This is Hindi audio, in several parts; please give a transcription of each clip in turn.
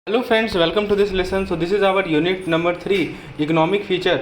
Hello friends, welcome to this lesson. So this is our unit number 3, economic feature.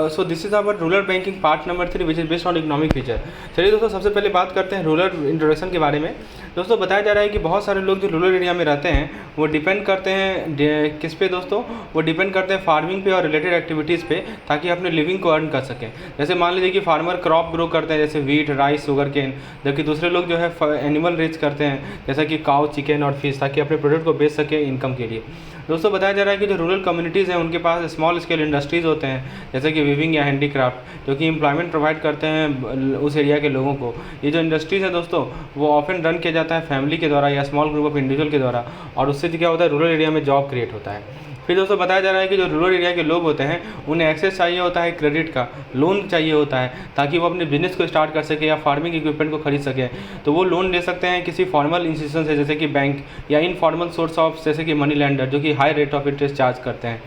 So this is our rural banking part number 3 which is based on economic feature. चलिए दोस्तों, सबसे पहले बात करते हैं रूरल इंट्रोडक्शन के बारे में। दोस्तों बताया जा रहा है कि बहुत सारे लोग जो रूरल एरिया में रहते हैं वो डिपेंड करते हैं किस पे दोस्तों, वो डिपेंड करते हैं फार्मिंग पे और रिलेटेड एक्टिविटीज़ पे, ताकि अपने लिविंग को अर्न कर सकें। जैसे मान लीजिए कि फार्मर क्रॉप ग्रो करते हैं जैसे वीट, राइस, शुगर केन, जबकि दूसरे लोग जो है एनिमल रेज करते हैं जैसा कि काउ, चिकन और फिश, ताकि अपने प्रोडक्ट को बेच सकें इनकम के लिए। दोस्तों बताया जा रहा है कि जो रूरल कम्युनिटीज़ हैं उनके पास स्मॉल स्केल इंडस्ट्रीज़ होते हैं जैसे कि वीविंग या हैंडीक्राफ्ट, जो कि एम्प्लॉयमेंट प्रोवाइड करते हैं उस एरिया के लोगों को। ये जो इंडस्ट्रीज़ है दोस्तों वो ऑफन रन किया जाता है फैमिली के द्वारा या स्मॉल ग्रुप ऑफ इंडिविजुअल के द्वारा, और उससे क्या होता है, रूरल एरिया में जॉब क्रिएट होता है। फिर दोस्तों बताया जा रहा है कि जो रूरल एरिया के लोग होते हैं उन्हें एक्सेस चाहिए होता है क्रेडिट का, लोन चाहिए होता है ताकि वो अपने बिजनेस को स्टार्ट कर सके या फार्मिंग इक्विपमेंट को खरीद सके। तो वो लोन ले सकते हैं किसी फॉर्मल इंस्टीट्यूशन से जैसे कि बैंक, या इनफॉर्मल सोर्स ऑफ जैसे कि मनी लैंडर, जो कि high rate of interest charge करते हैं।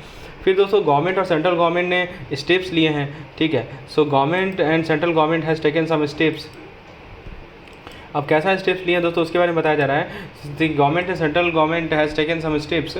फिर दोस्तों गवर्नमेंट और सेंट्रल गवर्नमेंट ने स्टेप्स लिए हैं, ठीक है। So government and central government has taken some steps. अब कैसा स्टेप्स लिए हैं दोस्तों उसके बारे में बताया जा रहा है। The government and central government has taken some steps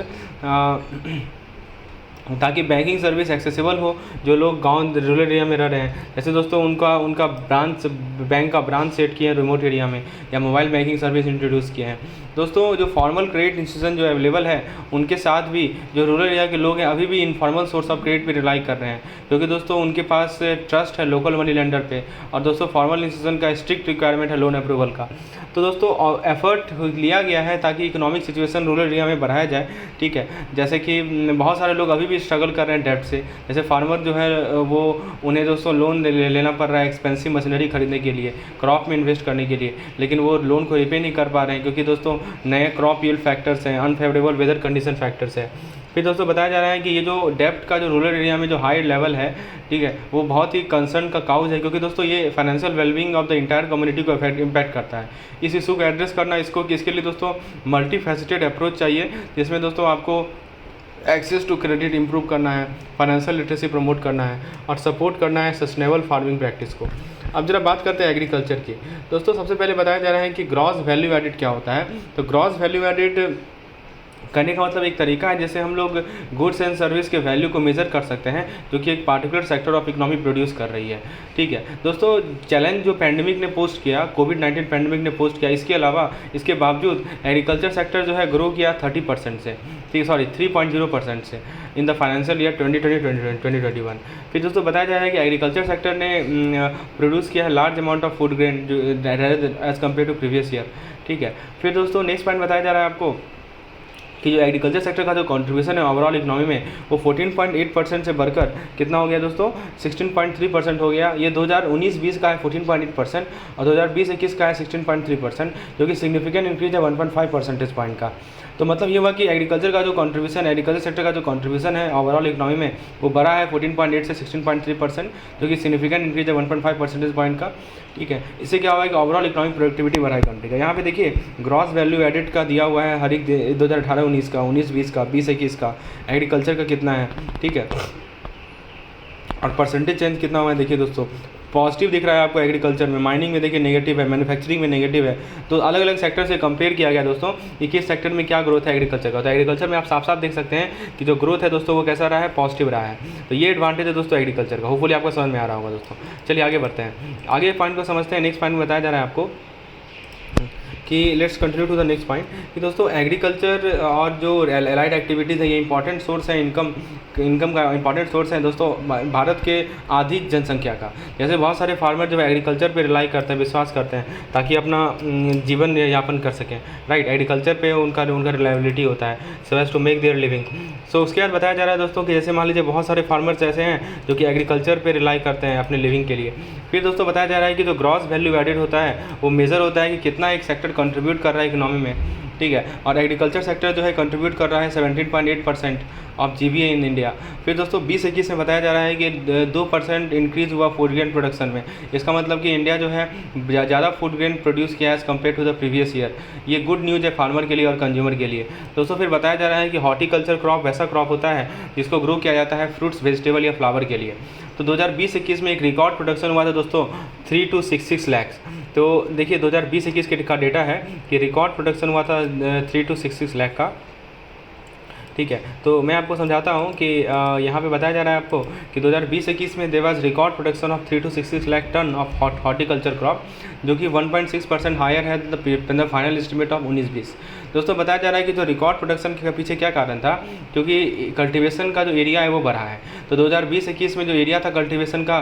ताकि बैंकिंग सर्विस एक्सेसिबल हो जो लोग गांव रूरल एरिया में रह रहे हैं। जैसे दोस्तों उनका ब्रांच, बैंक का ब्रांच सेट किए हैं रिमोट एरिया में, या मोबाइल बैंकिंग सर्विस इंट्रोड्यूस किए हैं। दोस्तों जो फॉर्मल क्रेडिट इंस्टीट्यूशन जो अवेलेबल है उनके साथ भी जो रूरल एरिया के लोग हैं अभी भी इनफॉर्मल सोर्स ऑफ क्रेडिट पे रिलाई कर रहे हैं, क्योंकि दोस्तों उनके पास ट्रस्ट है लोकल मनी लेंडर पे, और दोस्तों फॉर्मल इंस्टीट्यूशन का स्ट्रिक्ट रिक्वायरमेंट है लोन अप्रूवल का। तो दोस्तों एफर्ट लिया गया है ताकि इकोनॉमिक सिचुएशन रूरल एरिया में बढ़ाया जाए, ठीक है। जैसे कि बहुत सारे लोग अभी भी स्ट्रगल कर रहे हैं डेब्ट से। जैसे फार्मर जो है वो उन्हें दोस्तों लोन लेना पड़ रहा है एक्सपेंसिव मशीनरी खरीदने के लिए, क्रॉप में इन्वेस्ट करने के लिए, लेकिन वो लोन को रिपे नहीं कर पा रहे हैं क्योंकि दोस्तों नए क्रॉप यील्ड फैक्टर्स हैं, अनफेवरेबल वेदर कंडीशन फैक्टर्स है। फिर दोस्तों बताया जा रहा है कि ये जो डेब्ट का जो रूरल एरिया में जो हाई लेवल है, ठीक है, वो बहुत ही कंसर्न का काउज है, क्योंकि दोस्तों ये financial wellbeing of the entire community को इम्पैक्ट करता है। इस इशू को एड्रेस करना इसके लिए दोस्तों मल्टी फैसेटेड अप्रोच चाहिए, जिसमें दोस्तों आपको एक्सेस टू क्रेडिट इंप्रूव करना है, फाइनेंशियल लिटरेसी प्रमोट करना है, और सपोर्ट करना है सस्टेनेबल फार्मिंग प्रैक्टिस को। अब जरा बात करते हैं एग्रीकल्चर की। दोस्तों सबसे पहले बताया जा रहा है कि ग्रॉस वैल्यू एडिड क्या होता है। तो ग्रॉस वैल्यू एडिड करने का मतलब एक तरीका है जैसे हम लोग गुड्स एंड सर्विस के वैल्यू को मेज़र कर सकते हैं जो कि एक particular sector of economy produce कर रही है, ठीक है। दोस्तों चैलेंज जो पैंडेमिक ने पोस्ट किया, कोविड-19 पैंडेमिक ने पोस्ट किया, इसके अलावा इसके बावजूद एग्रीकल्चर सेक्टर जो है ग्रो किया 30% से, ठीक, सॉरी 3.0% से इन द फाइनेंशियल ईयर 2020-2021। फिर दोस्तों बताया जा रहा है कि एग्रीकल्चर सेक्टर ने प्रोड्यूस किया है large amount of food grain as compare to previous year, ठीक है। फिर दोस्तों नेक्स्ट पॉइंट बताया जा रहा है आपको कि जो एग्रीकल्चर सेक्टर का जो कंट्रीब्यूशन है ओवरऑल इकोनॉमी में वो 14.8% से बढ़कर कितना हो गया दोस्तों, 16.3% हो गया। ये 2019-20 का है 14.8%, और 2020-21 का है 16.3%, जो कि सिग्निफिकेंट इंक्रीज है 1.5 परसेंटेज पॉइंट का। तो मतलब ये हुआ कि एग्रीकल्चर का जो कंट्रीब्यूशन, एग्रीकल्चर सेक्टर का जो कंट्रीब्यूशन है ओवरऑल इकोनॉमी में वो बढ़ा है 14.8 से 16.3%, जो कि सिग्निफिकेंट इंक्रीज है 1.5 परसेंटेज पॉइंट का, ठीक है। इससे क्या हुआ है कि ओवरऑल इकोनॉमिक प्रोडक्टिविटी बढ़ा है कंट्री का। यहाँ पे देखिए ग्रॉस वैल्यू एडिड का दिया हुआ है हर एक 2018-19 का, 19-20 का, 20-21 का, एग्रीकल्चर का कितना है, ठीक है, और परसेंटेज चेंज कितना हुआ है देखिए दोस्तों। पॉजिटिव दिख रहा है आपको एग्रीकल्चर में, माइनिंग में देखिए नेगेटिव है, मैन्युफैक्चरिंग में नेगेटिव है। तो अलग अलग सेक्टर से कंपेयर किया गया दोस्तों कि किस सेक्टर में क्या ग्रोथ है एग्रीकल्चर का। तो एग्रीकल्चर में आप साफ साफ देख सकते हैं कि जो ग्रोथ है दोस्तों वो कैसा रहा है, पॉजिटिव रहा है। तो ये एडवांटेज है दोस्तों एग्रीकल्चर का। होपफुली आपको समझ में आ रहा होगा दोस्तों। चलिए आगे बढ़ते हैं, आगे पॉइंट को समझते हैं। नेक्स्ट पॉइंट में बताया जा रहा है आपको कि let's continue to the next point कि दोस्तों एग्रीकल्चर और जो एलाइड एक्टिविटीज़ है ये इंपॉर्टेंट सोर्स है इनकम का इंपॉर्टेंट सोर्स है दोस्तों भारत के आधी जनसंख्या का। जैसे बहुत सारे फार्मर जो एग्रीकल्चर पे रिलाई करते हैं, विश्वास करते हैं ताकि अपना जीवन यापन कर सकें, राइट। एग्रीकल्चर पे उनका रिलायबिलिटी होता है so as to make their living. So उसके बाद बताया जा रहा है दोस्तों कि जैसे मान लीजिए बहुत सारे फार्मर्स ऐसे हैं जो कि एग्रीकल्चर पे रिलाई करते हैं अपने लिविंग के लिए। फिर दोस्तों बताया जा रहा है कि जो ग्रॉस वैल्यू एडेड होता है वो मेज़र होता है कि कितना एक सेक्टर कंट्रीब्यूट कर रहा है इकोनॉमी में, ठीक है। और एग्रीकल्चर सेक्टर जो है कंट्रीब्यूट कर रहा है 17.8% ऑफ जीबीए इन इंडिया। फिर दोस्तों 20-21 में बताया जा रहा है कि 2% इंक्रीज़ हुआ फूड ग्रेन प्रोडक्शन में। इसका मतलब कि इंडिया जो है ज़्यादा फूड ग्रेन प्रोड्यूस किया as compare to the previous year. ये गुड न्यूज़ है फार्मर के लिए और कंज्यूमर के लिए। दोस्तों फिर बताया जा रहा है कि हॉर्टिकल्चर क्रॉप वैसा क्रॉप होता है जिसको ग्रो किया जाता है फ्रूट्स, वेजिटेबल या फ्लावर के लिए। तो 2020-21 में एक रिकॉर्ड प्रोडक्शन हुआ था दोस्तों 3-66 लाख। तो देखिए 2020-21 का डेटा है कि रिकॉर्ड प्रोडक्शन हुआ था 3-66 लाख का, ठीक है। तो मैं आपको समझाता हूँ कि यहाँ पे बताया जा रहा है आपको कि 2020-21 में there was record production of 3 to 6 lakh ton of horticulture crop, जो कि 1.6% हायर है द फाइनल एस्टिमेट ऑफ 19-20। दोस्तों बताया जा रहा है कि जो रिकॉर्ड प्रोडक्शन के पीछे क्या कारण था, क्योंकि कल्टीवेशन का जो एरिया है वो बढ़ा है। तो 2020-21 में जो एरिया था कल्टीवेशन का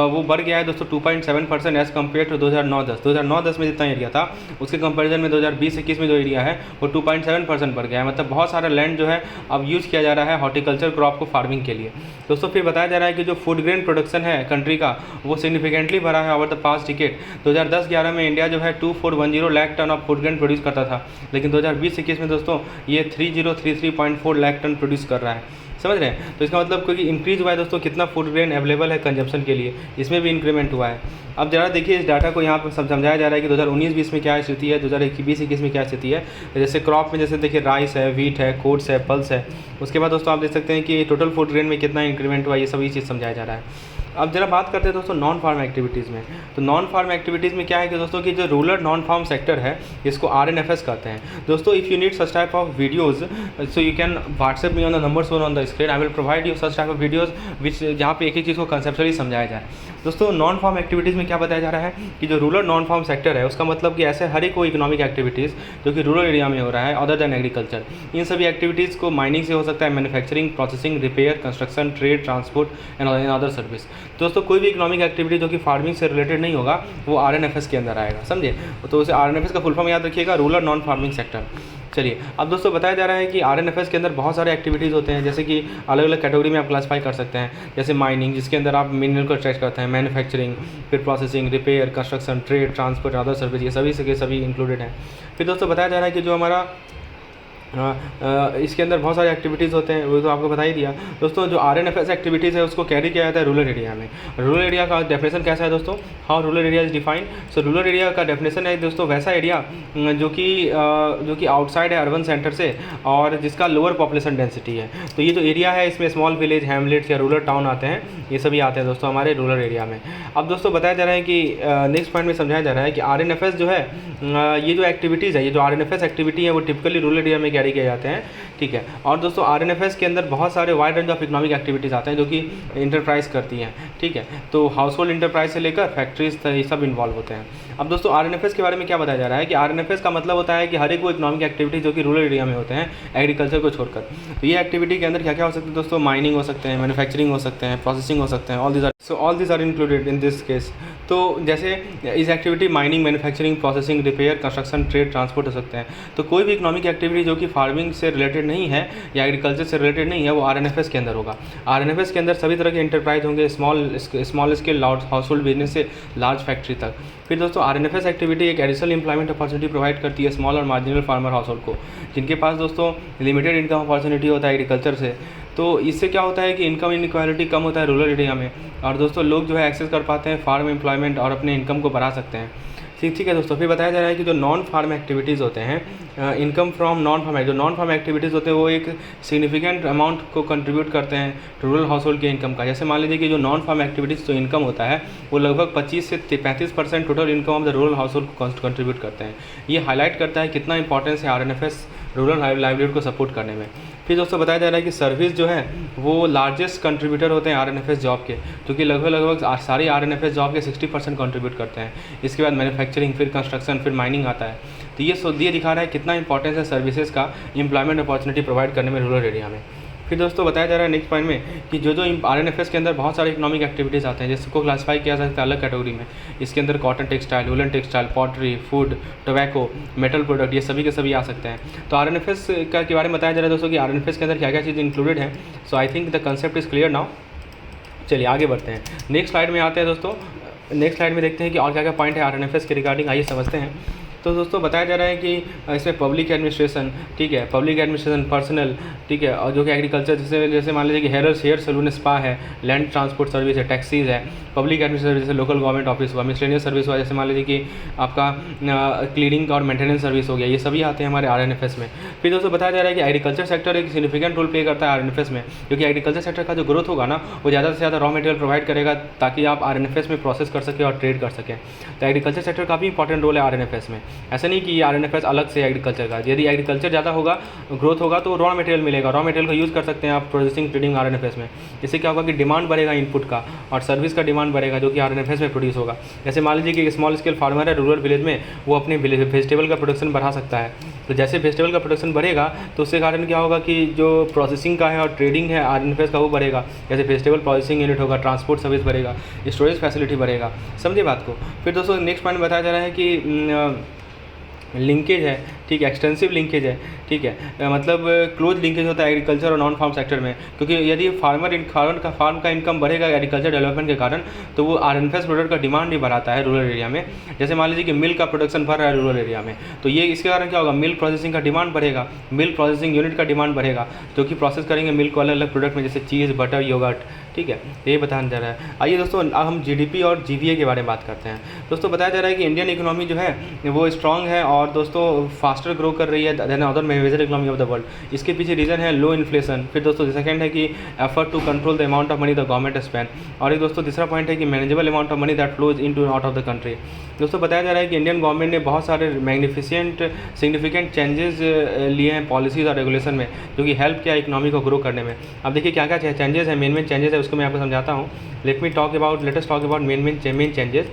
वो बढ़ गया है दोस्तों 2.7% एज़ कम्पेयर टू 2009-10 में जितना एरिया था उसके कंपैरिजन में 2020-21 में जो एरिया है वो 2.7% बढ़ गया है। मतलब बहुत सारा लैंड जो है अब यूज़ किया जा रहा है हॉर्टिकल्चर क्रॉप को फार्मिंग के लिए। दोस्तों फिर बताया जा रहा है कि जो फूड ग्रेन प्रोडक्शन है कंट्री का वो सिग्निफिकेंटली बढ़ा है ओवर द पास्ट डिकेड। 2010-11 में इंडिया जो है 2410 lakh ton of food grain produce करता था, लेकिन 2020-21 में दोस्तों ये 3033.4 लाख टन प्रोड्यूस कर रहा है। समझ रहे हैं? तो इसका मतलब क्योंकि इंक्रीज हुआ है दोस्तों कितना फूड ग्रेन अवेलेबल है कंजम्पशन के लिए, इसमें भी इंक्रीमेंट हुआ है। अब ज़रा देखिए इस डाटा को यहाँ पर समझाया जा रहा है कि 2019-20 में क्या स्थिति है, 2020-21 में क्या स्थिति है। जैसे क्रॉप में जैसे देखिए राइस है, व्हीट है, कोट्स है, पल्स है। उसके बाद दोस्तों आप देख सकते हैं कि टोटल फूड ग्रेन में कितना इंक्रीमेंट हुआ, ये सभी चीज़ समझाया जा रहा है। अब जरा बात करते हैं दोस्तों नॉन फार्म एक्टिविटीज़ में। तो नॉन फार्म एक्टिविटीज़ में क्या है कि दोस्तों कि जो रूरल नॉन फार्म सेक्टर है इसको RNFS कहते हैं। दोस्तों if you need such type of videos so you can WhatsApp me on the number shown on the screen, I will provide you such type of videos which जहाँ पे एक ही चीज़ को कंसेप्चुअली समझाया जाए। दोस्तों नॉन फार्म एक्टिविटीज़ में क्या बताया जा रहा है कि जो रूरल नॉन फार्म सेक्टर है उसका मतलब कि ऐसे हर एक कोई इकोनॉमिक एक्टिविटीज़ जो कि रूरल एरिया में हो रहा है अदर दैन एग्रीकल्चर, इन सभी एक्टिविटीज़ को माइनिंग से हो सकता है, manufacturing, processing, repair, construction, trade, transport and other service. दोस्तों कोई भी इकोनॉमिक एक्टिविटी जो कि फार्मिंग से रिलेटेड नहीं होगा वो RNFS के अंदर आएगा, समझे? तो उसे RNFS का फुल फॉर्म याद रखिएगा, रूरल नॉन फार्मिंग सेक्टर। चलिए अब दोस्तों बताया जा रहा है कि RNFS के अंदर बहुत सारे एक्टिविटीज़ होते हैं, जैसे कि अलग अलग कैटेगरी में आप क्लासीफाई कर सकते हैं। जैसे माइनिंग जिसके अंदर आप मिनरल को एक्सट्रैक्ट करते हैं, मैन्युफैक्चरिंग, फिर processing, repair, construction, trade, transport, other service, ये सभी के सभी इंक्लूडेड हैं। फिर दोस्तों बताया जा रहा है कि जो हमारा इसके अंदर बहुत सारे एक्टिविटीज़ होते हैं, वो तो आपको बता ही दिया। दोस्तों जो RNFS एक्टिविटीज़ है उसको कैरी किया जाता है रूरल एरिया में। रूरल एरिया का डेफिनेशन कैसा है दोस्तों, how rural area is defined. So rural area का डेफिनेशन है दोस्तों वैसा एरिया जो कि आउटसाइड है अर्बन सेंटर से और जिसका लोअर पॉपुलेशन डेंसिटी है। तो ये जो एरिया है इसमें स्मॉल विलेज, हैमलेट्स या रूरल टाउन आते हैं, ये सभी आते हैं दोस्तों हमारे रूरल एरिया में। अब दोस्तों बताया जा रहा है कि नेक्स्ट पॉइंट में समझाया जा रहा है कि RNFS जो है ये जो एक्टिविटीज़ है, ये जो RNFS एक्टिविटी है वो टिपिकली रूरल एरिया में कैरी किए जाते हैं, ठीक है। और दोस्तों RNFS के अंदर बहुत सारे wide range of economic activities आते हैं जो कि इंटरप्राइज करती हैं, ठीक है। तो हाउस होल्ड इंटरप्राइज से लेकर फैक्ट्रीज ये सब इन्वॉल्व होते हैं। अब दोस्तों RNFS के बारे में क्या बताया जा रहा है कि RNFS का मतलब होता है कि हर एक वो इकोनॉमिक एक्टिविटी जो कि रूरल एरिया में होते हैं एग्रीकल्चर को छोड़कर। तो ये एक्टिविटी के अंदर क्या क्या हो सकते हैं दोस्तों, माइनिंग हो सकते हैं, मैन्युफैक्चरिंग हो सकते हैं, प्रोसेसिंग हो सकते हैं, all this are included in this case. तो जैसे इस activity mining, manufacturing, processing, repair, construction, trade, transport हो सकते हैं। तो कोई भी इकोनॉमिक एक्टिविटी जो कि फार्मिंग से रिलेटेड नहीं है या एग्रीकल्चर से रिलेटेड नहीं है वो RNFS के अंदर होगा। RNFS के अंदर सभी तरह के इंटरप्राइज होंगे, small scale house hold business से लार्ज फैक्ट्री तक। फिर दोस्तों RNFS एक्टिविटी एक एडिशनल एम्प्लॉयमेंट अपॉर्चुनिटी प्रोवाइड करती है स्मॉल और मार्जिनल फार्मर हाउस होल्ड को, जिनके पास दोस्तों लिमिटेड इनकम अपॉर्चुनिटी होता है एग्रीकल्चर से। तो इससे क्या होता है कि इनकम इनइक्वालिटी कम होता है रूरल एरिया में, और दोस्तों लोग जो है एक्सेस कर पाते हैं फार्म एम्प्लॉयमेंट और अपने इनकम को बढ़ा सकते हैं। ठीक है दोस्तों। फिर बताया जा रहा है कि जो नॉन फार्म एक्टिविटीज़ होते हैं, इनकम फ्रॉम नॉन फार्म, जो नॉन फार्म एक्टिविटीज़ होते हैं वो एक सिग्निफिकेंट अमाउंट को कंट्रीब्यूट करते हैं रूरल हाउस होल्ड के इनकम का। जैसे मान लीजिए कि जो नॉन फार्म एक्टिविटीज़ जो इनकम होता है वो लगभग 25 से 35% total income of the rural house hold को कंट्रीब्यूट करते हैं। ये हाईलाइट करता है कितना इंपॉर्टेंस है RNFS रूरल लाइवलीहुड को सपोर्ट करने में। फिर दोस्तों बताया जा रहा है कि सर्विस जो है वो लार्जेस्ट कंट्रीब्यूटर होते हैं RNFS जॉब के, जो कि लगभग सारी RNFS जॉब के 60% कंट्रीब्यूट करते हैं। इसके बाद मैन्युफैक्चरिंग, फिर कंस्ट्रक्शन, फिर माइनिंग आता है। तो ये दिखा रहा है कितना इंपॉर्टेंस है सर्विसेज का एम्प्लॉयमेंट अपॉर्चुनिटी प्रोवाइड करने में रूरल एरिया में। फिर दोस्तों बताया जा रहा है नेक्स्ट पॉइंट में कि जो RNFS के अंदर बहुत सारे इकोनॉमिक एक्टिविटीज़ आते हैं जिसको क्लासीफाई किया जा सकता है अलग कैटेगरी में। इसके अंदर cotton textile, woollen textile, pottery, food, tobacco, metal product, ये सभी के सभी आ सकते हैं। तो RNFS के बारे में बताया जा रहा है दोस्तों कि RNFS के अंदर क्या क्या चीज़ इंक्लूडेड है। So I think the concept is clear now. चलिए आगे बढ़ते हैं, नेक्स्ट स्लाइड में आते हैं दोस्तों। नेक्स्ट स्लाइड में देखते हैं कि और क्या क्या पॉइंट है RNFS के रिगार्डिंग, आइए समझते हैं। तो दोस्तों बताया जा रहा है कि इसमें पब्लिक एडमिनिस्ट्रेशन, ठीक है, पब्लिक एडमिनिस्ट्रेशन, पर्सनल, ठीक है, और जो कि एग्रीकल्चर जैसे मान लीजिए कि हेयर सैलून, स्पा है, लैंड ट्रांसपोर्ट सर्विस है, टैक्सीज है, पब्लिक एडमिनिस्ट्रेशन जैसे लोकल गवर्नमेंट ऑफिस हुआ, मिसलेनियस सर्विस हुआ, जैसे मान लीजिए कि आपका क्लीनिंग और मेंटेनेंस सर्विस हो गया, ये सभी आते हैं हमारे RNFS में। फिर दोस्तों बताया जा रहा है कि एग्रीकल्चर सेक्टर एक सिग्निफिकेंट रोल प्ले करता है RNFS में, क्योंकि एग्रीकल्चर सेक्टर का जो ग्रोथ होगा ना वो ज़्यादा से ज़्यादा रॉ मटेरियल प्रोवाइड करेगा ताकि आप RNFS में प्रोसेस कर सकें और ट्रेड कर सकें। तो एग्रीकल्चर सेक्टर का भी इंपॉर्टेंट रोल है RNFS में। ऐसा नहीं कि RNFS अलग से एग्रीकल्चर का। यदि एग्रीकल्चर ज़्यादा होगा, ग्रोथ होगा, तो रॉ मटेरियल मिलेगा, रॉ मटेरियल का यूज़ कर सकते हैं आप प्रोसेसिंग ट्रेडिंग RNFS में। इससे क्या होगा कि डिमांड बढ़ेगा इनपुट का और सर्विस का डिमांड बढ़ेगा जो कि RNFS में प्रोड्यूस होगा। जैसे मान लीजिए कि स्मॉल स्केल फार्मर है रूरल विलेज में, वो अपने वेजिटेबल का प्रोडक्शन बढ़ा सकता है। तो जैसे वेजिटेबल का प्रोडक्शन बढ़ेगा तो उसके कारण क्या होगा कि जो प्रोसेसिंग का है और ट्रेडिंग है RNFS का वो बढ़ेगा। जैसे वेजिटेबल प्रोसेसिंग यूनिट होगा, ट्रांसपोर्ट सर्विस बढ़ेगा, स्टोरेज फैसिलिटी बढ़ेगा। समझे बात को। फिर दोस्तों नेक्स्ट पॉइंट बताया जा रहा है कि लिंकेज है, ठीक है, एक्सटेंसिव लिंकेज है, ठीक है, मतलब क्लोज लिंकेज होता है एग्रीकल्चर और नॉन फार्म सेक्टर में। क्योंकि यदि फार्म का इनकम बढ़ेगा एग्रीकल्चर डेवलपमेंट के कारण, तो वो RNFS प्रोडक्ट का डिमांड भी बढ़ाता है रूरल एरिया में। जैसे मान लीजिए कि मिल्क का प्रोडक्शन बढ़ रहा है रूरल एरिया में, तो ये इसके कारण क्या होगा, मिल्क प्रोसेसिंग का डिमांड बढ़ेगा, मिल्क प्रोसेसिंग यूनिट का डिमांड बढ़ेगा, जो कि प्रोसेस करेंगे मिल्क को अलग अलग प्रोडक्ट में, जैसे चीज़, बटर, योगर्ट, ठीक है, ये बताया जा रहा है। आइए दोस्तों अब हम GDP और GVA के बारे में बात करते हैं। दोस्तों बताया जा रहा है कि इंडियन इकोनॉमी जो है वो स्ट्रांग है और दोस्तों फास्टर ग्रो कर रही है then other major economy of the world. इसके पीछे रीज़न है लो इन्फ्लेशन। फिर दोस्तों सेकंड है कि effort to control the amount of money the government spend. और एक दोस्तों तीसरा पॉइंट है कि manageable amount of money that flows in to out of the country. दोस्तों बताया जा रहा है कि इंडियन गवर्नमेंट ने बहुत सारे मैग्निफिसेंट सिग्निफिकेंट चेंजेस लिए हैं पॉलिसीज़ और रेगुलेशन में, जो कि हेल्प किया इकोनॉमी को ग्रो करने में। अब देखिए क्या क्या चेंजेस है, मेन चेंजेस है, उसको मैं आपको समझाता हूँ। Let us talk about main changes.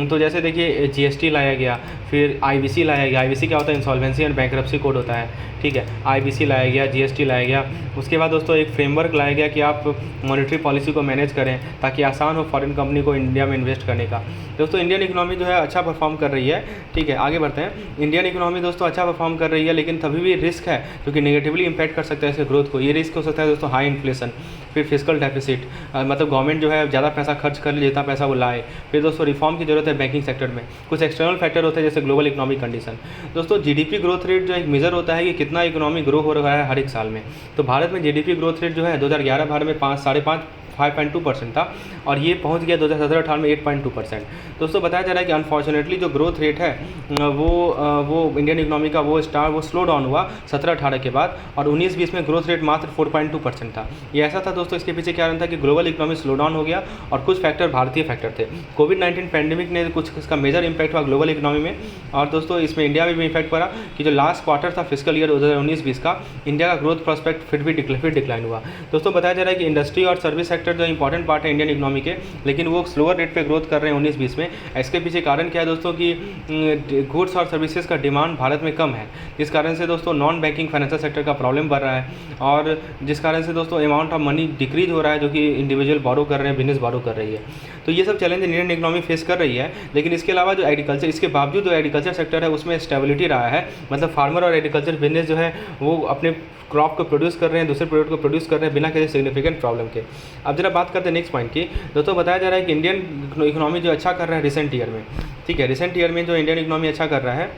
तो जैसे देखिए GST लाया गया, फिर IBC लाया गया। IBC क्या होता है, इंसॉल्वेंसी एंड बैंकरप्सी कोड होता है, ठीक है। IBC लाया गया, GST लाया गया। उसके बाद दोस्तों एक फ्रेमवर्क लाया गया कि आप मॉनेटरी पॉलिसी को मैनेज करें ताकि आसान हो फॉरेन कंपनी को इंडिया में इन्वेस्ट करने का। दोस्तों इंडियन इकोनॉमी जो है अच्छा परफॉर्म कर रही है, ठीक है। आगे बढ़ते हैं। इंडियन इकोनॉमी दोस्तों अच्छा परफॉर्म कर रही है, लेकिन तभी भी रिस्क है जो कि नेगेटिवली इंपैक्ट कर सकता है इसके ग्रोथ को। ये रिस्क हो सकता है दोस्तों हाई इन्फ्लेशन, फिर फिजिकल डेफिसिट, मतलब गवर्नमेंट जो है ज़्यादा पैसा खर्च कर ले जितना पैसा वो लाए। फिर दोस्तों रिफॉर्म की जरूरत है बैंकिंग सेक्टर में। कुछ एक्सटर्नल फैक्टर होते हैं जैसे ग्लोबल इकोनॉमिक कंडीशन। दोस्तों GDP ग्रोथ रेट जो एक मेजर होता है कि कितना इकोनॉमी ग्रो हो रहा है हर एक साल में। तो भारत में GDP ग्रोथ रेट जो है 2011 भारत में 5.2% था और ये पहुंच गया 2017-18 में 8.2%। दोस्तों बताया जा रहा है कि अनफॉर्चुनेटली जो ग्रोथ रेट है वो इंडियन इकोनॉमी का वो स्लो डाउन हुआ 17-18 के बाद, और 19-20 में ग्रोथ रेट मात्र 4.2% था। ये ऐसा था दोस्तों, इसके पीछे क्या था कि ग्लोबल इकोनॉमी स्लो डाउन हो गया और कुछ फैक्टर भारतीय फैक्टर थे। कोविड-19 पैंडेमिक ने कुछ इसका मेजर इंपैक्ट हुआ ग्लोबल इकोनॉमी में, और दोस्तों इसमें इंडिया में भी इफेक्ट पड़ा कि जो लास्ट क्वार्टर था फिजिकल ईयर 2019-20 का, इंडिया का ग्रोथ प्रोस्पेक्ट फिर डिक्लाइन हुआ। दोस्तों बताया जा रहा है कि इंडस्ट्री और सर्विस सेक्टर जो इंपॉर्टेंट पार्ट है इंडियन इकोनॉमी के, लेकिन वो स्लोअर रेट पे ग्रोथ कर रहे हैं 19-20 में। इसके पीछे कारण क्या है दोस्तों कि गुड्स और सर्विसेज का डिमांड भारत में कम है, जिस कारण से दोस्तों नॉन बैंकिंग फाइनेंशियल सेक्टर का प्रॉब्लम बढ़ रहा है, और जिस कारण से दोस्तों अमाउंट ऑफ मनी डिक्रीज हो रहा है जो कि इंडिविजुअल बोरो कर रहे हैं, बिजनेस बोरो कर रही है। तो ये सब चैलेंज इंडियन इकोनॉमी फेस कर रही है। लेकिन इसके अलावा जो एग्रीकल्चर, इसके बावजूद जो एग्रीकल्चर सेक्टर है उसमें स्टेबिलिटी रहा है, मतलब फार्मर और एग्रीकल्चर बिजनेस जो है वो अपने क्रॉप को प्रोड्यूस कर रहे हैं, दूसरे प्रोडक्ट को प्रोड्यूस कर रहे हैं बिना किसी सिग्निफिकेंट प्रॉब्लम के। अब जरा बात करते हैं नेक्स्ट पॉइंट की। दोस्तों बताया जा रहा है कि इंडियन इकोनॉमी जो अच्छा कर रहा है रिसेंट ईयर में, ठीक है, रिसेंट ईयर में जो इंडियन इकोनॉमी अच्छा कर रहा है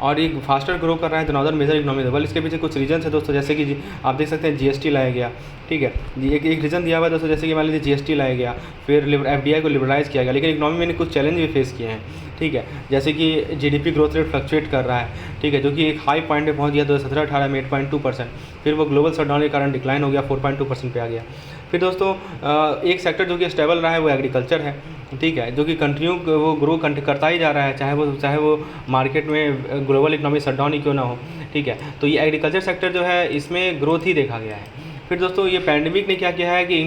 और एक फास्टर ग्रो कर रहा है अदर मेजर इकोनॉमी वर्ल्ड। इसके पीछे कुछ रीजन है दोस्तों, जैसे कि आप देख सकते हैं GST लाया गया, ठीक है, एक रीज़न दिया हुआ है दोस्तों, जैसे कि मान लीजिए GST लाया गया, फिर FDI को लिबरलाइज़ किया गया, लेकिन इकोनॉमी में कुछ चैलेंज भी फेस किए हैं, ठीक है, जैसे कि GDP ग्रोथ रेट फ्लक्चुएट कर रहा है, ठीक है, जो कि एक हाई पॉइंट पे पहुंच गया 2017-18 में 8.2%, फिर वो ग्लोबल शटडाउन के कारण डिक्लाइन हो गया 4.2% पे आ गया। फिर दोस्तों एक सेक्टर जो कि स्टेबल रहा है वो एग्रीकल्चर है, ठीक है, जो कि कंटिन्यू वो ग्रो करता ही जा रहा है, चाहे वो मार्केट में ग्लोबल इकोनॉमी शटडाउन ही क्यों ना हो, ठीक है। तो ये एग्रीकल्चर सेक्टर जो है इसमें ग्रोथ ही देखा गया है। फिर दोस्तों ये पैंडेमिक ने क्या किया है कि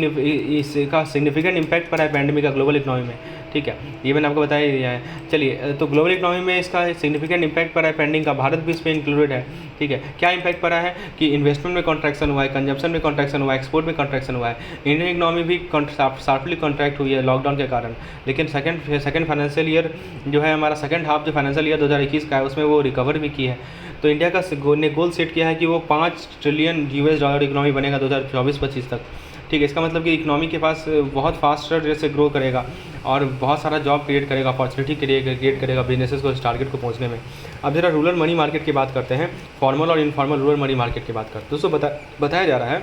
इसका सिग्निफिकेंट इम्पैक्ट पड़ा है पैंडेमिक का ग्लोबल इकोनॉमी में, ठीक है, ये मैंने आपको बताया ही दिया है। चलिए, तो ग्लोबल इकोनॉमी में इसका सिग्निफिकेंट इम्पैक्ट पड़ा है पैंडेमिक का, भारत भी इसमें इंक्लूडेड है, ठीक है। क्या इम्पैक्ट पड़ा है कि इन्वेस्टमेंट में कॉन्ट्रैक्शन हुआ है, कंजम्पशन में कॉन्ट्रैक्शन हुआ है, एक्सपोर्ट में कॉन्ट्रैक्शन हुआ है। इंडियन इकोनॉमी भी शार्पली कॉन्ट्रैक्ट हुई है लॉकडाउन के कारण, लेकिन सेकंड फाइनेंशियल ईयर जो है हमारा सेकंड हाफ जो फाइनेंशियल ईयर 2021 का है उसमें वो रिकवर भी की है। तो इंडिया का ने गोल सेट किया है कि वो $5 ट्रिलियन इकोनॉमी बनेगा 2024-25 तक, ठीक है। इसका मतलब कि इकोनॉमी के पास बहुत फास्टर रेट से ग्रो करेगा और बहुत सारा जॉब क्रिएट करेगा, अपॉर्चुनिटी क्रिएट करेगा बिजनेसेस को इस टारगेट को पहुंचने में। अब जरा रूरल मनी मार्केट की बात करते हैं, फॉर्मल और इनफॉर्मल रूरल मनी मार्केट की बात करते हैं। दोस्तों बताया जा रहा है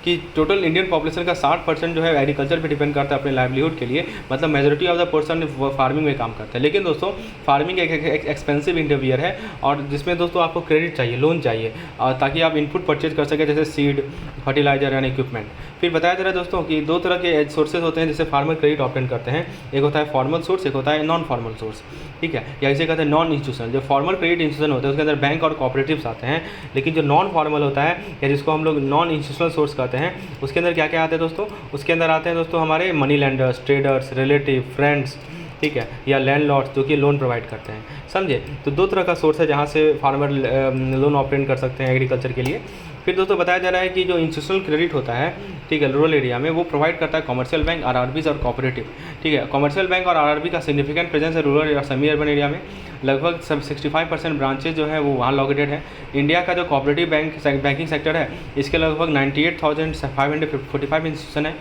कि टोटल इंडियन पॉपुलेशन का 60% जो है एग्रीकल्चर पे डिपेंड करता है अपने लाइवलीहुड के लिए, मतलब majority of the person farming में काम करता है। लेकिन दोस्तों फार्मिंग एक एक्सपेंसिव इंटरवियर है और जिसमें दोस्तों आपको क्रेडिट चाहिए, लोन चाहिए, ताकि आप इनपुट परचेज कर सकें जैसे सीड, फर्टिलाइजर एंड इक्विपमेंट। फिर बताया जा रहा है दोस्तों कि दो तरह के सोर्सेज होते हैं जिससे फार्मर क्रेडिट ऑप्टेन करते हैं, एक होता है फॉर्मल सोर्स, एक होता है नॉन फॉर्मल सोर्स, ठीक है, या इसे कहते हैं नॉन इंस्टीट्यूशनल। जो फॉर्मल क्रेडिट इंस्टीट्यूशन होते हैं उसके अंदर बैंक और कॉपरेटिव्स आते हैं, लेकिन जो नॉन फॉर्मल होता है या जिसको हम लोग नॉन इंस्टीट्यूशनल सोर्स कहते हैं, उसके अंदर क्या क्या आते हैं दोस्तों? उसके अंदर आते हैं दोस्तों हमारे money lenders, traders, relative, friends, ठीक है, या लैंडलॉर्ड्स जो कि लोन प्रोवाइड करते हैं, समझे। तो दो तरह का सोर्स है जहाँ से फार्मर लोन ऑप्टेन कर सकते हैं एग्रीकल्चर के लिए। फिर दोस्तों बताया जा रहा है कि जो इंस्टीट्यूशनल क्रेडिट होता है, ठीक है, रूरल एरिया में वो प्रोवाइड करता है कमर्शियल बैंक, आरआरबीज और कोऑपरेटिव, ठीक है। कमर्शियल बैंक और आरआरबी का सिग्निफिकेंट प्रेजेंस है रूरल और सेमी अर्बन एरिया में, लगभग सब 65% ब्रांचेज जो है वो वहाँ लोकेटेड है। इंडिया का जो कोऑपरेटिव बैंकिंग सेक्टर है इसके लगभग 98,545 इंस्टीट्यूशन है,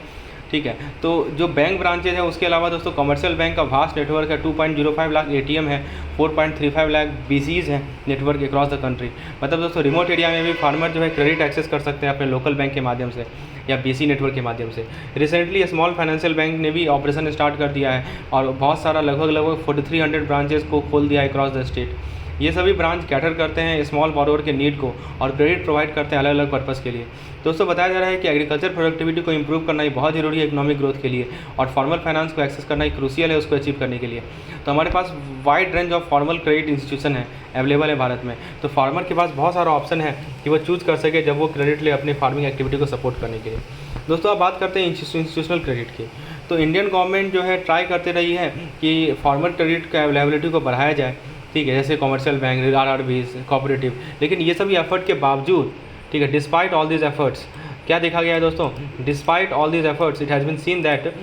ठीक है। तो जो बैंक ब्रांचेज है उसके अलावा दोस्तों कमर्शियल बैंक का वास्ट नेटवर्क है, 2.05 लाख एटीएम है, 4.35 लाख बीसीज है नेटवर्क अक्रॉस द कंट्री। मतलब दोस्तों रिमोट एरिया में भी फार्मर जो है क्रेडिट एक्सेस कर सकते हैं अपने लोकल बैंक के माध्यम से या बीसी नेटवर्क के माध्यम से। रिसेंटली स्मॉल फाइनेंशियल बैंक ने भी ऑपरेशन स्टार्ट कर दिया है और बहुत सारा लगभग 4300 ब्रांचेस को खोल दिया है अक्रॉस द स्टेट। ये सभी ब्रांच कैटर करते हैं स्मॉल बॉरोवर के नीड को और क्रेडिट प्रोवाइड करते हैं अलग अलग पर्पज़ के लिए। दोस्तों बताया जा रहा है कि एग्रीकल्चर प्रोडक्टिविटी को इंप्रूव करना ही बहुत ज़रूरी है इकोनॉमिक ग्रोथ के लिए और फॉर्मल फाइनेंस को एक्सेस करना ही क्रूशियल है उसको अचीव करने के लिए। तो हमारे पास wide range of formal credit institution है अवेलेबल है भारत में, तो फार्मर के पास बहुत सारा ऑप्शन है कि वो चूज़ कर सके जब वो क्रेडिट ले अपनी फार्मिंग एक्टिविटी को सपोर्ट करने के लिए। दोस्तों अब बात करते हैं इंस्टीट्यूशनल क्रेडिट की। तो इंडियन गवर्नमेंट जो है ट्राई करते रही है कि फार्मर क्रेडिट का अवेलेबिलिटी को बढ़ाया जाए, ठीक है, जैसे कमर्शियल बैंक, आरआरबीज, कोऑपरेटिव। लेकिन ये सभी एफर्ट के बावजूद, ठीक है, डिस्पाइट ऑल दिस एफर्ट्स, क्या देखा गया है दोस्तों? Despite all this efforts it has been seen that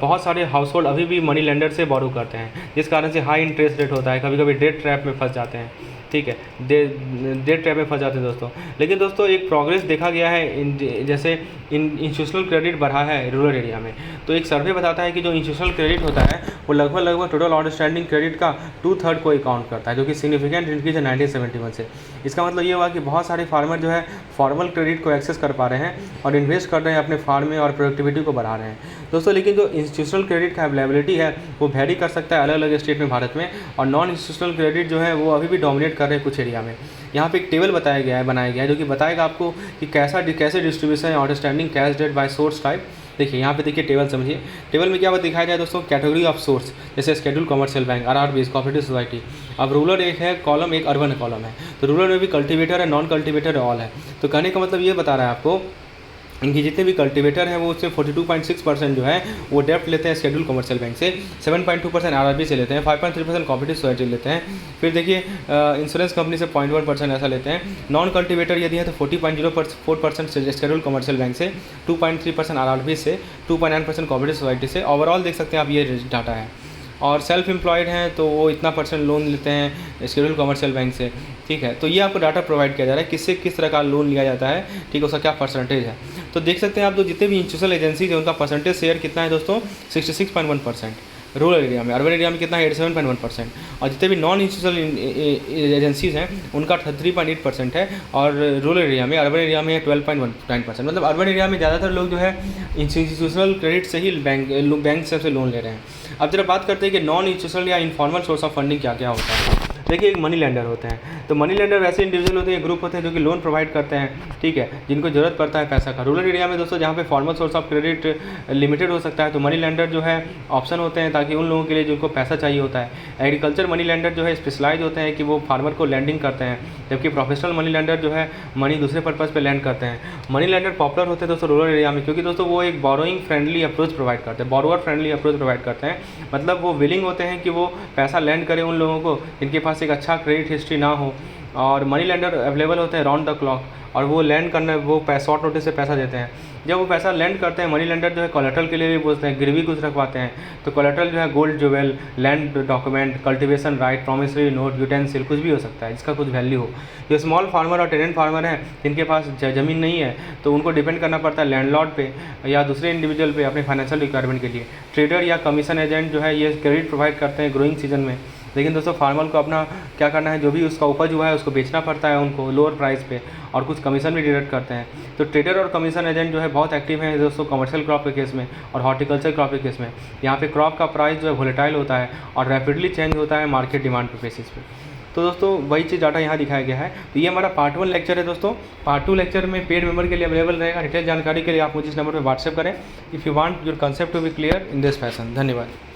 बहुत सारे हाउस होल्ड अभी भी मनी लेंडर से बोरो करते हैं, जिस कारण से हाई इंटरेस्ट रेट होता है, कभी कभी डेट ट्रैप में फंस जाते हैं, ठीक है, डेट ट्रैप में फंस जाते हैं दोस्तों। लेकिन दोस्तों एक प्रोग्रेस देखा गया है जैसे इंस्टीट्यूशनल क्रेडिट बढ़ा है रूरल एरिया में। तो एक सर्वे बताता है कि जो इंस्टीट्यूशनल क्रेडिट होता है वो लगभग टोटल आउटस्टैंडिंग क्रेडिट का 2/3 को अकाउंट करता है, जो कि सिग्निफिकेंट इंक्रीज है 1971 से। इसका मतलब ये हुआ कि बहुत सारे फार्मर जो है फॉर्मल क्रेडिट को एक्सेस कर पा रहे हैं और इन्वेस्ट कर रहे हैं अपने फार्म में और प्रोडक्टिविटी को बढ़ा रहे हैं दोस्तों। लेकिन जो इंस्टीट्यूशनल क्रेडिट का अवेलेबिलिटी है वो वेरी कर सकता है अलग अलग स्टेट में भारत में, और नॉन इंस्टीट्यूशनल क्रेडिट जो है वो अभी भी डोमिनेट कर रहे हैं कुछ एरिया में। यहाँ पे एक टेबल बनाया गया है जो कि बताएगा आपको कि कैसे डिस्ट्रीब्यूशन है outstanding cash debt by source type. देखिए यहाँ पे देखिए टेबल समझिए, टेबल में क्या दिखाया जाए दोस्तों? कैटेगरी ऑफ सोर्स, जैसे schedule commercial bank, RRBs, cooperative society. अब रूरल एक है कॉलम, एक अर्बन कॉलम है, तो रूरल में भी कल्टीवेटर है, नॉन कल्टीवेटर है, ऑल है। तो कहने का मतलब ये बता रहा है आपको इनकी जितने भी कल्टीवेटर हैं वो उससे 42.6% जो है वो डेप्ट लेते हैं शेड्यूल कमर्शियल बैंक से, 7.2% आरआरबी से लेते हैं, 5.3% कोऑपरेटिव सोसाइटी लेते हैं। फिर देखिए इंश्योरेंस कंपनी से 0.1% ऐसा लेते हैं। नॉन कल्टीवेटर यदि है तो 40.04% शेड्यूल कमर्शियल बैंक से, 2.3% आरआरबी से, 2.9% कोऑपरेटिव सोसाइटी से। ओवरऑल देख सकते हैं आप ये डाटा है। और सेल्फ एम्प्लॉयड हैं तो वो इतना % लोन लेते हैं शेड्यूल कमर्शियल बैंक से, ठीक है। तो ये आपको डाटा प्रोवाइड किया जा रहा है किससे किस तरह का लोन लिया जाता है, ठीक है, उसका क्या परसेंटेज है। तो देख सकते हैं आप, तो जितने भी इंस्टीट्यूशनल एजेंसीज हैं उनका परसेंटेज शेयर कितना है दोस्तों? 66.1%। रूरल एरिया में, अर्बन एरिया में कितना है? 87.1%। और जितने भी नॉन इंस्टीट्यूशनल एजेंसीज हैं उनका 33.8% है, और रूरल एरिया में, अर्बन एरिया में 12.19%। मतलब अर्बन एरिया में ज़्यादातर लोग जो है इंस्टीट्यूशनल क्रेडिट से ही बैंक से लोन ले रहे हैं। अब जरा बात करते हैं कि नॉन इंस्टीट्यूशनल या इनफॉर्मल सोर्स ऑफ फंडिंग क्या क्या होता है। देखिए एक मनी लेंडर होते हैं, तो मनी लेंडर वैसे इंडिविजुअल होते हैं, ग्रुप होते हैं जो कि लोन प्रोवाइड करते हैं, ठीक है, जिनको ज़रूरत पड़ता है पैसा का। रूरल एरिया में दोस्तों जहाँ पे formal source of credit limited हो सकता है, तो मनी लेंडर जो है ऑप्शन होते हैं ताकि उन लोगों के लिए जिनको पैसा चाहिए होता है। एग्रीकल्चर मनी लेंडर जो है स्पेशलाइज होते हैं कि वो फार्मर को लैंडिंग करते हैं, जबकि प्रोफेशनल मनी लेंडर जो है मनी दूसरे पर्पज़ पे लैंड करते हैं। मनी लेंडर पॉपुलर होते हैं दोस्तों रूरल एरिया में, क्योंकि दोस्तों वो एक बोरोइंग फ्रेंडली अप्रोच प्रोवाइड करते हैं, बोरोवर फ्रेंडली अप्रोच प्रोवाइड करते हैं। मतलब वो विलिंग होते हैं कि वो पैसा लैंड करें उन लोगों को जिनके पास एक अच्छा क्रेडिट हिस्ट्री ना हो। और मनी लेंडर अवेलेबल होते हैं राउंड द क्लॉक, और वो लैंड करने वो शॉर्ट नोटिस से पैसा देते हैं। जब वो पैसा लैंड करते हैं मनी लेंडर जो है कोलेटरल के लिए भी बोलते हैं, गिरवी कुछ रखवाते हैं। तो कोलेटरल जो है gold jewel, land document, cultivation right, promissory note, utensil, कुछ भी हो सकता है जिसका कुछ वैल्यू हो। जो स्मॉल फार्मर और टेनेंट फार्मर हैं जिनके पास ज़मीन नहीं है तो उनको डिपेंड करना पड़ता है लैंडलॉर्ड पे या दूसरे इंडिविजुअल पे अपने फाइनेंशियल रिक्वायरमेंट के लिए। ट्रेडर या कमीशन एजेंट जो है ये क्रेडिट प्रोवाइड करते हैं ग्रोइंग सीजन में, लेकिन दोस्तों फार्मर को अपना क्या करना है, जो भी उसका उपज हुआ है उसको बेचना पड़ता है उनको लोअर प्राइस पे, और कुछ कमीशन भी डिडक्ट करते हैं। तो ट्रेडर और कमीशन एजेंट जो है बहुत एक्टिव हैं दोस्तों कमर्शियल क्रॉप के केस में और हॉर्टिकल्चर क्रॉप के केस में। यहाँ पे क्रॉप का प्राइस जो है वोलेटाइल होता है और रैपिडली चेंज होता है मार्केट डिमांड पे बेसिस पे। तो दोस्तों वही चीज़ डाटा यहाँ दिखाया गया है। तो ये हमारा पार्ट 1 लेक्चर है दोस्तों। पार्ट 2 लेक्चर में पेड मेंबर के लिए अवेलेबल रहेगा। डिटेल जानकारी के लिए आप मुझे इस नंबर पर व्हाट्सएप करें if you want your concept to be clear in this fashion. धन्यवाद।